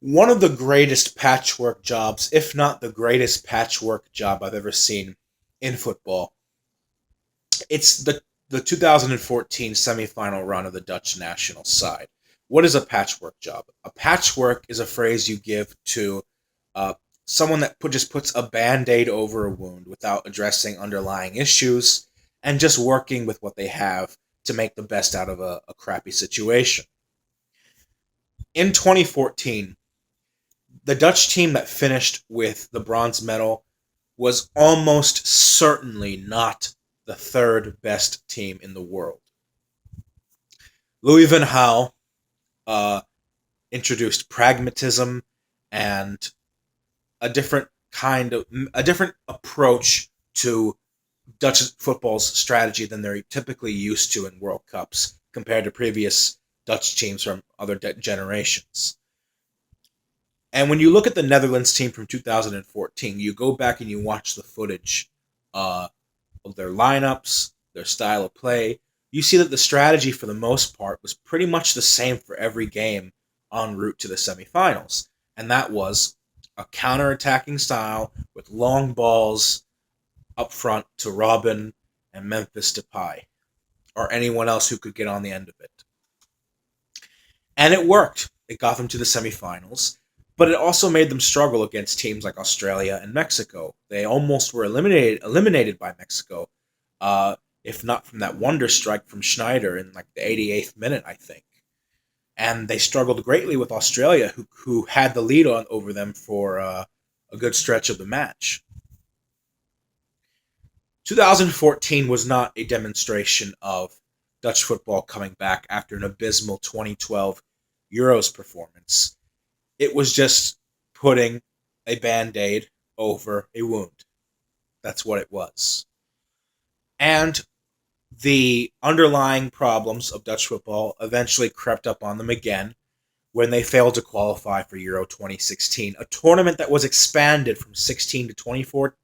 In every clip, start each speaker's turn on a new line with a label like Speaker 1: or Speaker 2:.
Speaker 1: One of the greatest patchwork jobs, if not the greatest patchwork job I've ever seen in football. It's the 2014 semifinal run of the Dutch national side. What is a patchwork job? A patchwork is a phrase you give to uh, someone that just puts a band-aid over a wound without addressing underlying issues and just working with what they have to make the best out of a crappy situation. In 2014, the Dutch team that finished with the bronze medal was almost certainly not the third best team in the world. Louis van Gaal uh, introduced pragmatism and a different approach to Dutch football's strategy than they're typically used to in World Cups compared to previous Dutch teams from other generations. And when you look at the Netherlands team from 2014, you go back and you watch the footage uh, of their lineups, their style of play. You see that the strategy for the most part was pretty much the same for every game en route to the semifinals. And that was a counter-attacking style with long balls up front to Robin and Memphis Depay or anyone else who could get on the end of it. And it worked. It got them to the semifinals, but it also made them struggle against teams like Australia and Mexico. They almost were eliminated by Mexico, if not from that wonder strike from Schneider in like the 88th minute, I think. And they struggled greatly with Australia, who had the lead on over them for a good stretch of the match. 2014 was not a demonstration of Dutch football coming back after an abysmal 2012 Euros performance. It was just putting a band aid over a wound. That's what it was. And the underlying problems of Dutch football eventually crept up on them again when they failed to qualify for Euro 2016, a tournament that was expanded from 16 to 24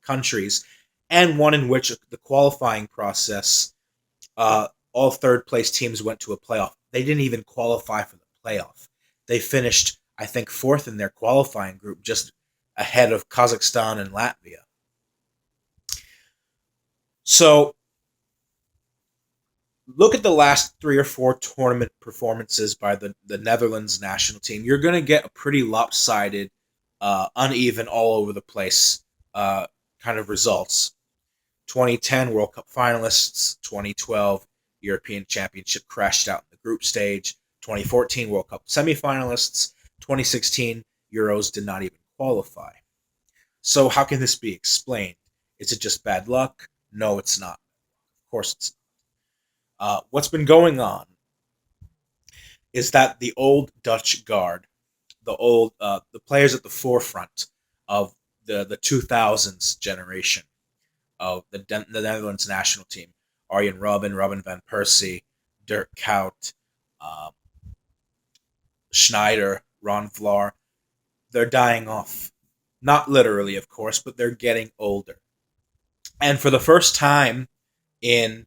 Speaker 1: countries, and one in which the qualifying process, all third place teams went to a playoff. They didn't even qualify for the playoff. They finished, I think, fourth in their qualifying group, just ahead of Kazakhstan and Latvia. So look at the last three or four tournament performances by the Netherlands national team. You're going to get a pretty lopsided, uneven, all over the place kind of results. 2010 World Cup finalists, 2012 European Championship crashed out in the group stage, 2014 World Cup semifinalists, 2016 Euros did not even qualify. So how can this be explained? Is it just bad luck? No, it's not. Of course it's not. What's been going on is that the old Dutch guard, the players at the forefront of the 2000s generation of the Netherlands national team, Arjen Robben, Robin van Persie, Dirk Kuyt, uh, Schneider, Ron Vlaar, they're dying off. Not literally, of course, but they're getting older. And for the first time in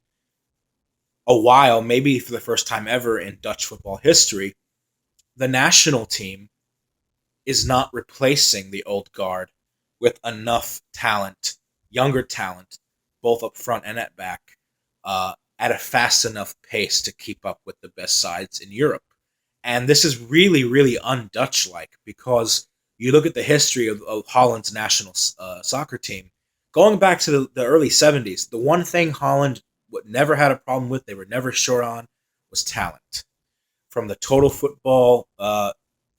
Speaker 1: a while, maybe for the first time ever in Dutch football history, the national team is not replacing the old guard with enough talent, younger talent, both up front and at back, at a fast enough pace to keep up with the best sides in Europe. And this is really, really un-Dutch like because you look at the history of Holland's national soccer team, going back to the early 70s, the one thing Holland never had a problem with, they were never short on, was talent. From the total football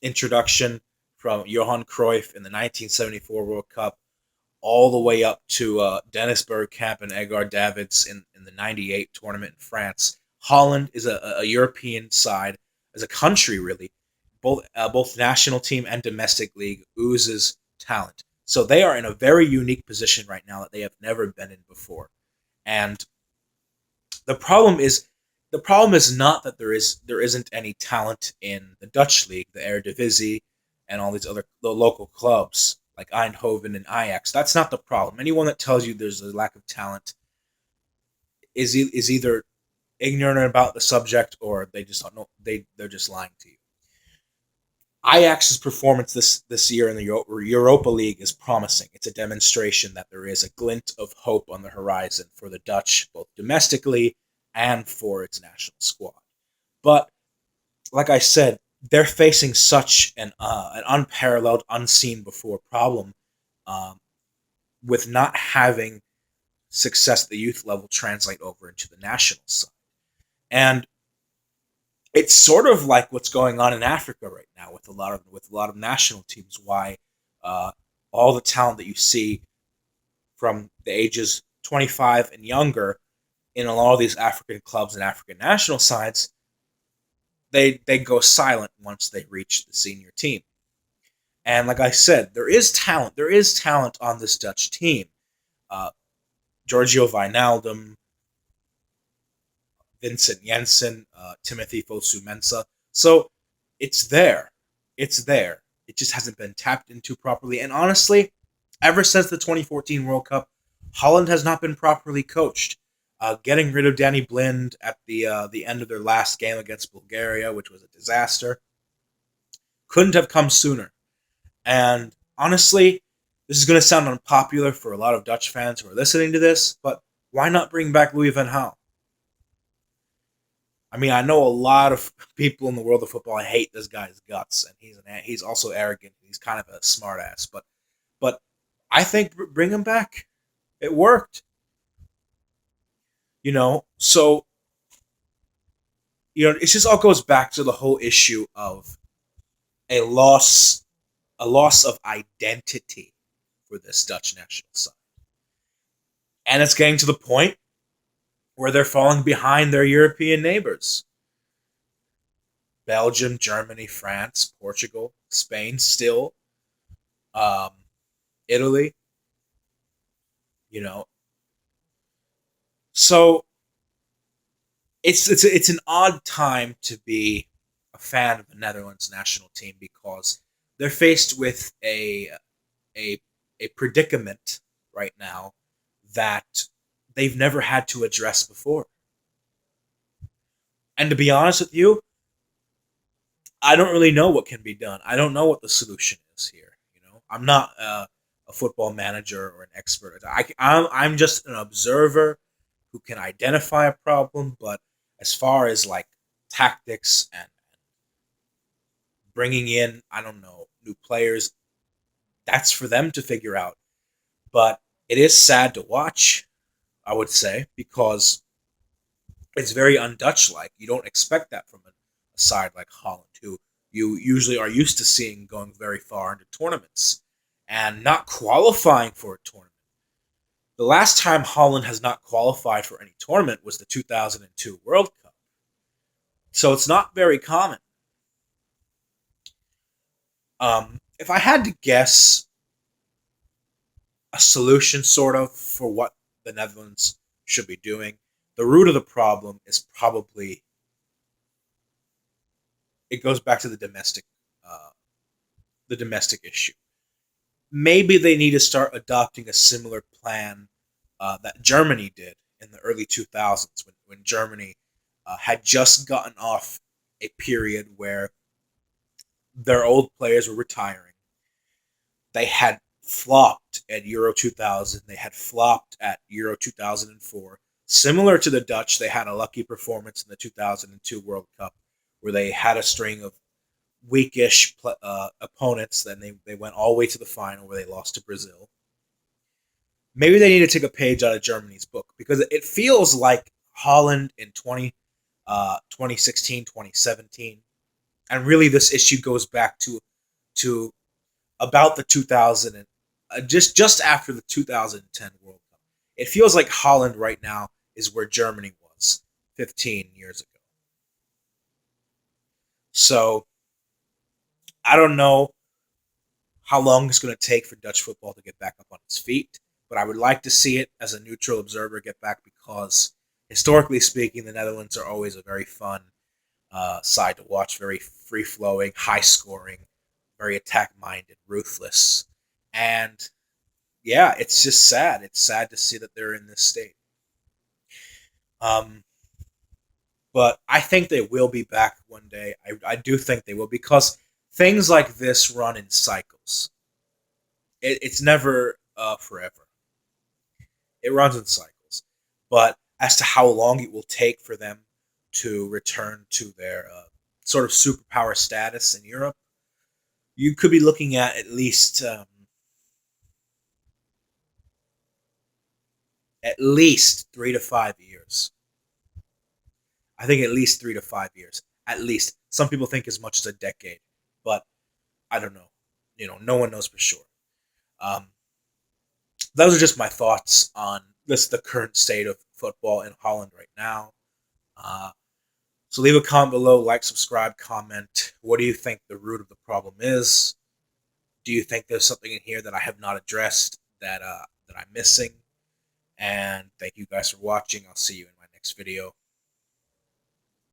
Speaker 1: introduction from Johan Cruyff in the 1974 World Cup all the way up to Dennis Bergkamp and Edgar Davids in the 98 tournament in France. Holland is a European side, as a country really, both national team and domestic league oozes talent. So they are in a very unique position right now that they have never been in before. And the problem is not that there isn't any talent in the Dutch league, the Eredivisie, and all these other the local clubs like Eindhoven and Ajax. That's not the problem. Anyone that tells you there's a lack of talent is either ignorant about the subject or they just don't know they're just lying to you. Ajax's performance this year in the Europa League is promising. It's a demonstration that there is a glint of hope on the horizon for the Dutch, both domestically and for its national squad. But like I said, they're facing such an unparalleled, unseen before problem um, with not having success at the youth level translate over into the national side. And it's sort of like what's going on in Africa right now with a lot of national teams. Why uh, all the talent that you see from the ages 25 and younger in a lot of these African clubs and African national sides, they go silent once they reach the senior team. And like I said, there is talent. There is talent on this Dutch team. Uh, Giorgio Wijnaldum, Vincent Janssen, Timothy Fosu-Mensah. So it's there. It's there. It just hasn't been tapped into properly. And honestly, ever since the 2014 World Cup, Holland has not been properly coached. Getting rid of Danny Blind at the end of their last game against Bulgaria, which was a disaster, couldn't have come sooner. And honestly, this is going to sound unpopular for a lot of Dutch fans who are listening to this, but why not bring back Louis van Gaal? I mean, I know a lot of people in the world of football hate this guy's guts, and he's also arrogant. He's kind of a smartass, but I think bring him back. It worked, So it just all goes back to the whole issue of a loss, a loss of identity for this Dutch national side, and it's getting to the point where they're falling behind their European neighbors. Belgium, Germany, France, Portugal, Spain, still, um, Italy, you know. So it's an odd time to be a fan of the Netherlands national team because they're faced with a a predicament right now that they've never had to address before. And to be honest with you, I don't really know what can be done. I don't know what the solution is here. I'm not a football manager or an expert. I'm just an observer who can identify a problem. But as far as like tactics and bringing in, I don't know, new players, that's for them to figure out. But it is sad to watch, I would say, because it's very un-Dutch like. You don't expect that from a side like Holland, who you usually are used to seeing going very far into tournaments and not qualifying for a tournament. The last time Holland has not qualified for any tournament was the 2002 World Cup. So it's not very common. If I had to guess a solution, sort of, for what the Netherlands should be doing, the root of the problem is probably it goes back to uh, the domestic issue. Maybe they need to start adopting a similar plan that Germany did in the early 2000s when Germany had just gotten off a period where their old players were retiring. They had flopped at Euro 2000. They had flopped at Euro 2004. Similar to the Dutch, they had a lucky performance in the 2002 World Cup where they had a string of weakish opponents. Then they went all the way to the final where they lost to Brazil. Maybe they need to take a page out of Germany's book because it feels like Holland in 2016, 2017. And really this issue goes back to about the 2000 just after the 2010 World Cup. It feels like Holland right now is where Germany was 15 years ago. So I don't know how long it's going to take for Dutch football to get back up on its feet, but I would like to see it as a neutral observer get back because historically speaking, the Netherlands are always a very fun side to watch, very free flowing, high scoring, very attack minded, ruthless, and yeah, it's just sad. It's sad to see that they're in this state. Um, but I think they will be back one day. I do think they will because things like this run in cycles. It's never forever. It runs in cycles. But as to how long it will take for them to return to their sort of superpower status in Europe, you could be looking at least 3 to 5 years. I think at least 3 to 5 years. At least some people think as much as a decade, but I don't know. No one knows for sure. Um, those are just my thoughts on this the current state of football in Holland right now. Uh, so leave a comment below, like, subscribe, comment. What do you think the root of the problem is? Do you think there's something in here that I have not addressed that I'm missing? And thank you guys for watching. I'll see you in my next video.